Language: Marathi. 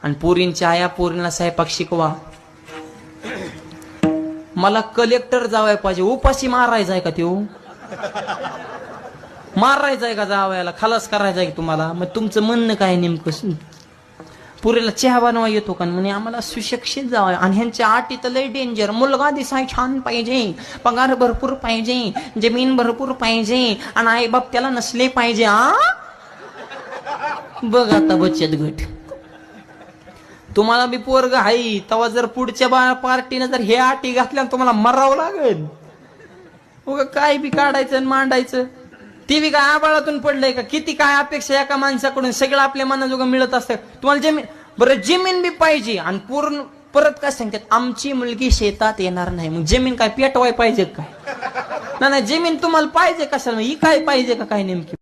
आणि पोरींच्या आया पोरींना स्वयंपाक शिकवा. मला कलेक्टर जावाय पाहिजे. उपाशी मारायचाय का त्यो? मारायचाय का जावायला? खलास करायचाय की तुम्हाला? मग तुमचं म्हणणं काय नेमकं? पुरीला चहा बनवा येतो का? म्हणे आम्हाला सुशिक्षित जावं. आणि ह्यांच्या अटी तर लय डेंजर. मुलगा दिसाय छान पाहिजे, पगार भरपूर पाहिजे, जमीन भरपूर पाहिजे, आणि आई बाप त्याला नसले पाहिजे. बघ आता बचत गट. तुम्हाला बी पोरग हाई तेव्हा जर पुढच्या पार्टीने जर हे अटी घातल्या तुम्हाला मरावं लागेल. उगा काय बी काढायचं आणि मांडायचं. ती बी काय आबाळातून पडलंय का? किती काय अपेक्षा एका माणसाकडून, सगळं आपल्या मनाजोगं मिळत असतं. तुम्हाला जमीन, बरं जमीन बी पाहिजे आणि पूर्ण परत काय सांगतात, आमची मुलगी शेतात येणार नाही. मग जमीन काय पेटवाय पाहिजे काय? नाही जमीन तुम्हाला पाहिजे कशाला? ही काय पाहिजे का काय नेमकी?